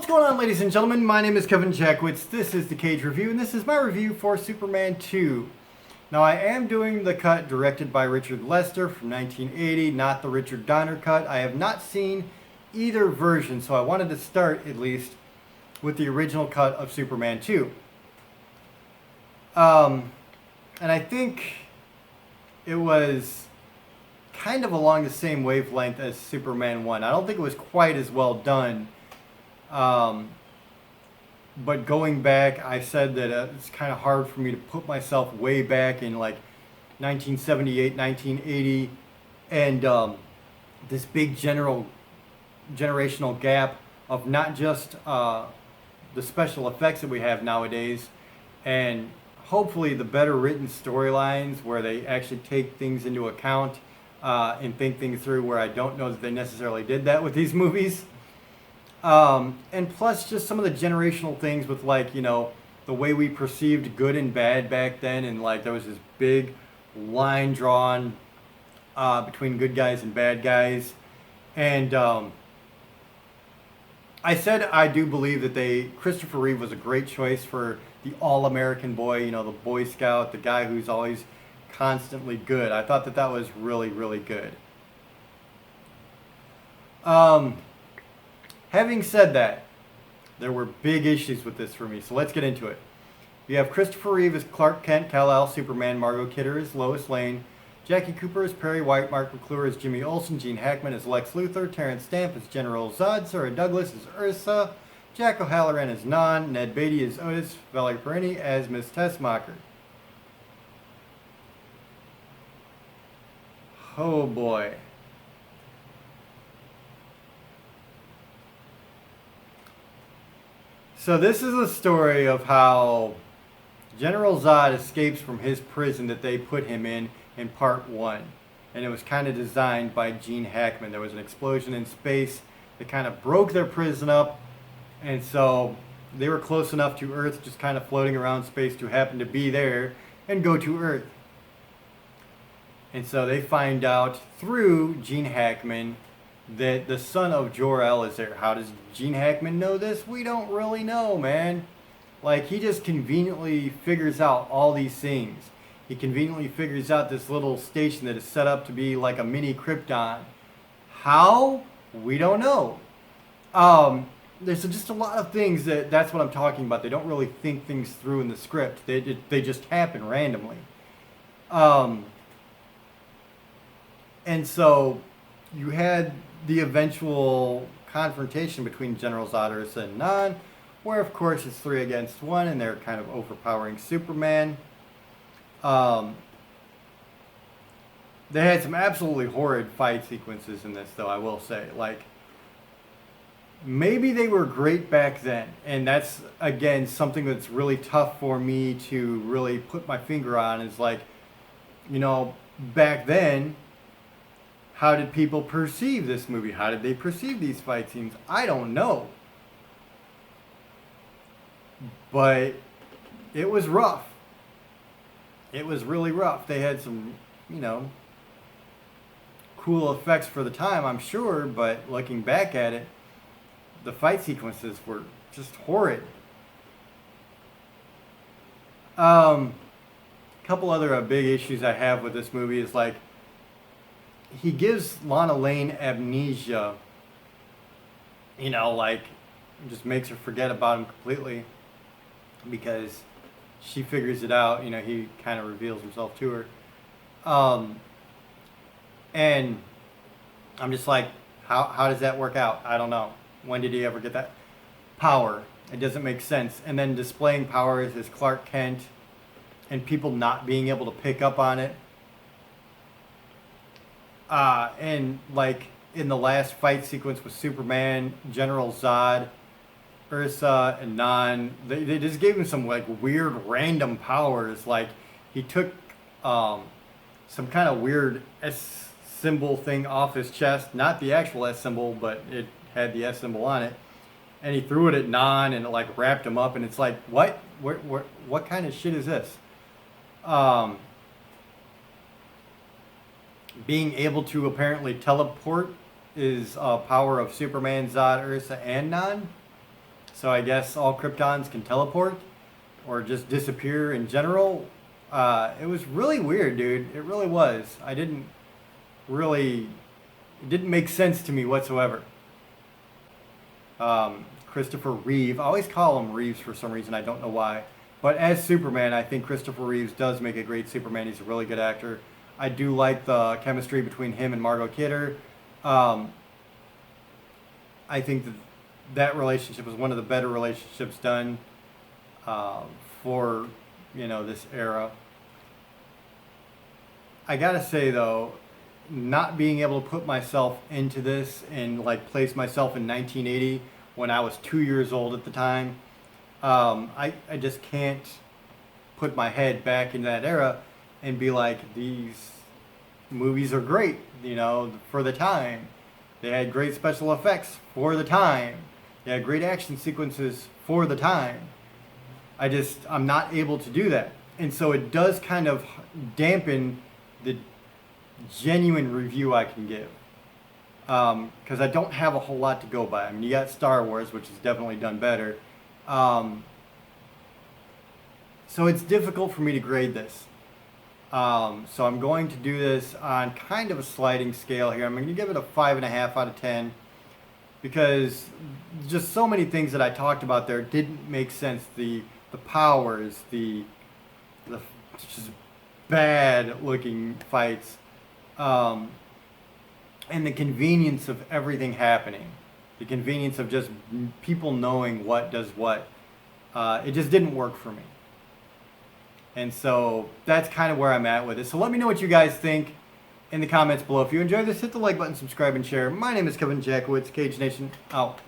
What's going on, ladies and gentlemen? My name is Kevin Jackwitz. This is the Kaged Review, and this is my review for Superman 2. Now, I am doing the cut directed by Richard Lester from 1980, not the Richard Donner cut. I have not seen either version, so I wanted to start, at least, with the original cut of Superman 2. And I think it was kind of along the same wavelength as Superman 1. I don't think it was quite as well done. But going back, I said that it's kind of hard for me to put myself way back in like 1978, 1980, and this big generational gap of not just the special effects that we have nowadays, and hopefully the better written storylines where they actually take things into account and think things through, where I don't know that they necessarily did that with these movies. And plus just some of the generational things with, like, you know, the way we perceived good and bad back then, and like there was this big line drawn between good guys and bad guys. And I said I do believe that Christopher Reeve was a great choice for the all-American boy, you know, the Boy Scout, the guy who's always constantly good. I thought that was really, really good. Having said that, there were big issues with this for me, so let's get into it. You have Christopher Reeve as Clark Kent, Kal-El, Superman, Margot Kidder as Lois Lane, Jackie Cooper as Perry White, Mark McClure as Jimmy Olsen, Gene Hackman as Lex Luthor, Terrence Stamp as General Zod, Sarah Douglas as Ursa, Jack O'Halloran as Non, Ned Beatty as Otis, Valerie Perrine as Miss Tessmacher. Oh boy. So this is a story of how General Zod escapes from his prison that they put him in part 1. And it was kind of designed by Gene Hackman. There was an explosion in space that kind of broke their prison up. And so they were close enough to Earth, just kind of floating around space, to happen to be there and go to Earth. And so they find out through Gene Hackman that the son of Jor-El is there. How does Gene Hackman know this? We don't really know, man. Like, he just conveniently figures out all these things. He conveniently figures out this little station that is set up to be like a mini Krypton. How? We don't know. There's just a lot of things that's what I'm talking about. They don't really think things through in the script. They just happen randomly. And so you had the eventual confrontation between General Zod, Ursa, and Non, where of course it's 3 against 1, and they're kind of overpowering Superman. They had some absolutely horrid fight sequences in this, though, I will say. Like, maybe they were great back then, and that's, again, something that's really tough for me to really put my finger on, is like, you know, back then, how did people perceive this movie? How did they perceive these fight scenes? I don't know. But it was rough. It was really rough. They had some, you know, cool effects for the time, I'm sure, but looking back at it, the fight sequences were just horrid. Couple other big issues I have with this movie is, like, he gives Lana Lane amnesia, you know, like, just makes her forget about him completely, because she figures it out. You know, he kind of reveals himself to her. And I'm just like, how does that work out? I don't know. When did he ever get that power? It doesn't make sense. And then displaying powers as Clark Kent and people not being able to pick up on it. And like in the last fight sequence with Superman, General Zod, Ursa, and Non, they just gave him some like weird random powers. Like, he took some kind of weird S symbol thing off his chest, not the actual S symbol, but it had the S symbol on it, and he threw it at Non, and it like wrapped him up. And it's like, what kind of shit is this? Being able to apparently teleport is a power of Superman, Zod, Ursa, and Non. So I guess all Kryptons can teleport or just disappear in general. It was really weird, dude. It really was. It didn't make sense to me whatsoever. Christopher Reeve. I always call him Reeves for some reason. I don't know why. But as Superman, I think Christopher Reeves does make a great Superman. He's a really good actor. I do like the chemistry between him and Margot Kidder. I think that relationship was one of the better relationships done for, this era. I gotta say though, not being able to put myself into this and like place myself in 1980 when I was 2 years old at the time, I just can't put my head back in that era and be like, these movies are great, for the time. They had great special effects for the time. They had great action sequences for the time. I'm not able to do that. And so it does kind of dampen the genuine review I can give. Because I don't have a whole lot to go by. I mean, you got Star Wars, which has definitely done better. So it's difficult for me to grade this. So I'm going to do this on kind of a sliding scale here. I'm going to give it a 5.5 out of 10 because just so many things that I talked about there didn't make sense. The powers, the just bad looking fights, and the convenience of everything happening. The convenience of just people knowing what does what. It just didn't work for me. And so that's kind of where I'm at with it. So let me know what you guys think in the comments below. If you enjoyed this, hit the like button, subscribe, and share. My name is Kevin Jackowitz, Kaged Nation, out.